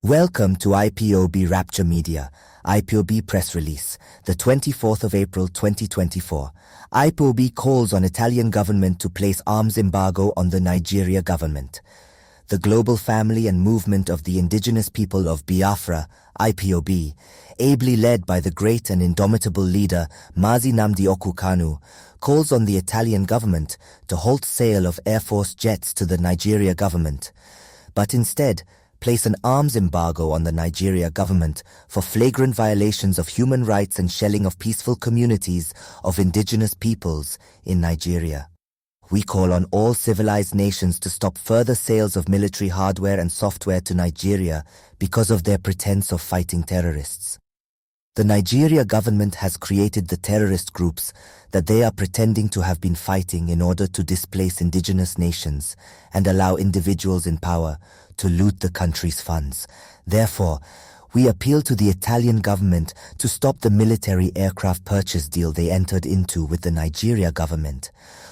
Welcome to IPOB Rapture Media, IPOB press release, the 24th of April 2024. IPOB calls on Italian government to place arms embargo on the Nigeria government. The global family and movement of the indigenous people of Biafra, IPOB, ably led by the great and indomitable leader Mazi Nnamdi Kanu, calls on the Italian government to halt sale of Air Force jets to the Nigeria government, but instead place an arms embargo on the Nigeria government for flagrant violations of human rights and shelling of peaceful communities of indigenous peoples in Nigeria. We call on all civilized nations to stop further sales of military hardware and software to Nigeria because of their pretense of fighting terrorists. The Nigeria government has created the terrorist groups that they are pretending to have been fighting in order to displace indigenous nations and allow individuals in power to loot the country's funds. Therefore, we appeal to the Italian government to stop the military aircraft purchase deal they entered into with the Nigeria government.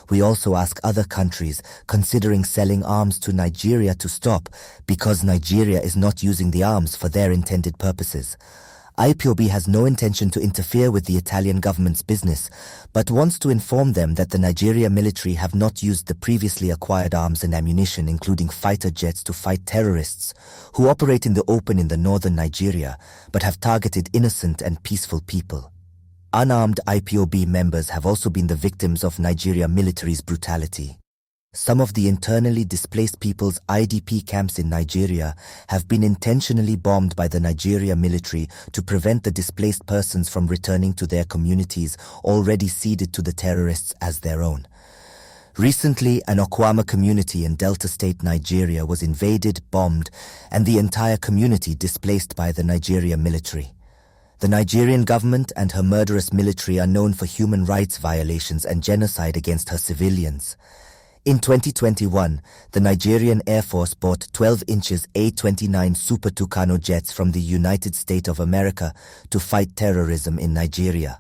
We also ask other countries considering selling arms to Nigeria to stop because Nigeria is not using the arms for their intended purposes. IPOB has no intention to interfere with the Italian government's business, but wants to inform them that the Nigeria military have not used the previously acquired arms and ammunition, including fighter jets, to fight terrorists who operate in the open in the northern Nigeria, but have targeted innocent and peaceful people. Unarmed IPOB members have also been the victims of Nigeria military's brutality. Some of the internally displaced people's IDP camps in Nigeria have been intentionally bombed by the Nigeria military to prevent the displaced persons from returning to their communities already ceded to the terrorists as their own. Recently, an Okwama community in Delta State, Nigeria was invaded, bombed, and the entire community displaced by the Nigeria military. The Nigerian government and her murderous military are known for human rights violations and genocide against her civilians. In 2021, the Nigerian Air Force bought 12 inches A-29 Super Tucano jets from the United States of America to fight terrorism in Nigeria.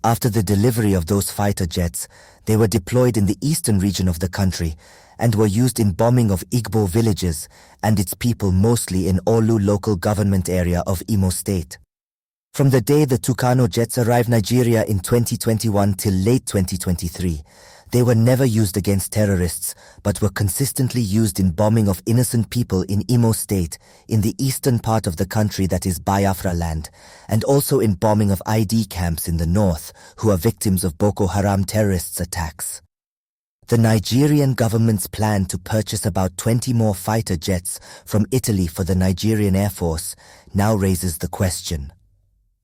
After the delivery of those fighter jets, they were deployed in the eastern region of the country and were used in bombing of Igbo villages and its people, mostly in Olu local government area of Imo State. From the day the Tucano jets arrived Nigeria in 2021 till late 2023, they were never used against terrorists, but were consistently used in bombing of innocent people in Imo State, in the eastern part of the country that is Biafra land, and also in bombing of ID camps in the north, who are victims of Boko Haram terrorists' attacks. The Nigerian government's plan to purchase about 20 more fighter jets from Italy for the Nigerian Air Force now raises the question: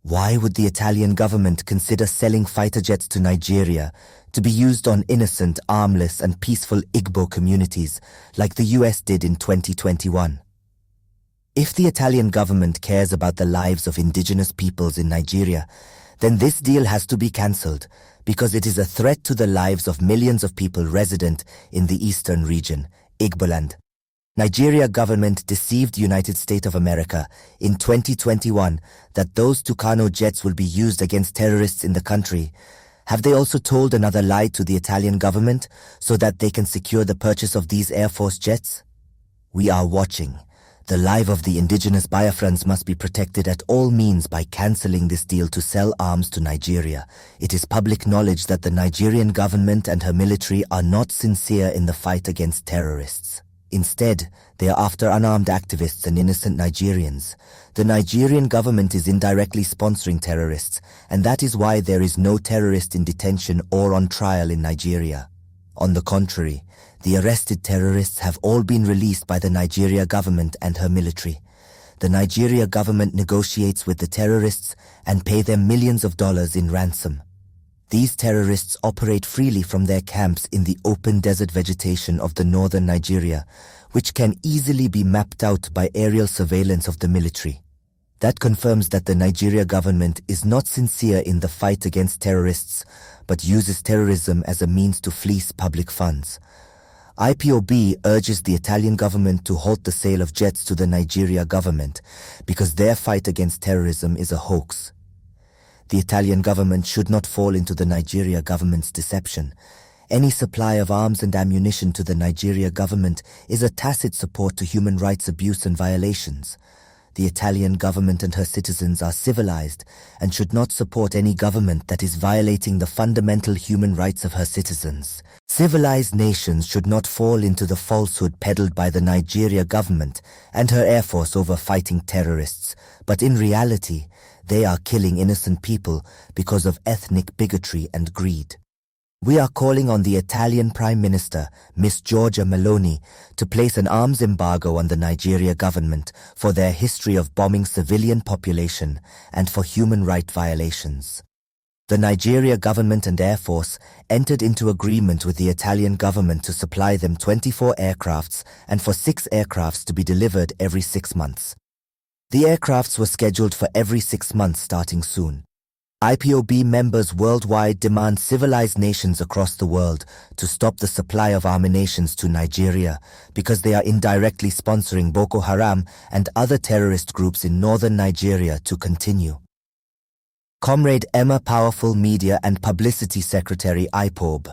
why would the Italian government consider selling fighter jets to Nigeria to be used on innocent, armless and peaceful Igbo communities like the US did in 2021? If the Italian government cares about the lives of indigenous peoples in Nigeria, then this deal has to be cancelled because it is a threat to the lives of millions of people resident in the eastern region, Igboland. Nigeria government deceived United States of America in 2021 that those Tucano jets will be used against terrorists in the country. Have they also told another lie to the Italian government so that they can secure the purchase of these Air Force jets? We are watching. The life of the indigenous Biafrans must be protected at all means by cancelling this deal to sell arms to Nigeria. It is public knowledge that the Nigerian government and her military are not sincere in the fight against terrorists. Instead, they are after unarmed activists and innocent Nigerians. The Nigerian government is indirectly sponsoring terrorists, and that is why there is no terrorist in detention or on trial in Nigeria. On the contrary, the arrested terrorists have all been released by the Nigeria government and her military. The Nigeria government negotiates with the terrorists and pay them millions of dollars in ransom. These terrorists operate freely from their camps in the open desert vegetation of the northern Nigeria, which can easily be mapped out by aerial surveillance of the military. That confirms that the Nigeria government is not sincere in the fight against terrorists, but uses terrorism as a means to fleece public funds. IPOB urges the Italian government to halt the sale of jets to the Nigeria government because their fight against terrorism is a hoax. The Italian government should not fall into the Nigeria government's deception. Any supply of arms and ammunition to the Nigeria government is a tacit support to human rights abuse and violations. the Italian government and her citizens are civilized and should not support any government that is violating the fundamental human rights of her citizens. Civilized nations should not fall into the falsehood peddled by the Nigeria government and her air force over fighting terrorists, but in reality, they are killing innocent people because of ethnic bigotry and greed. We are calling on the Italian Prime Minister, Miss Giorgia Meloni, to place an arms embargo on the Nigeria government for their history of bombing civilian population and for human rights violations. The Nigeria government and Air Force entered into agreement with the Italian government to supply them 24 aircrafts and for 6 aircrafts to be delivered every 6 months. The aircrafts were scheduled for every 6 months starting soon. IPOB members worldwide demand civilized nations across the world to stop the supply of ammunition to Nigeria because they are indirectly sponsoring Boko Haram and other terrorist groups in northern Nigeria to continue. Comrade Emma Powerful Media and Publicity Secretary Ipob.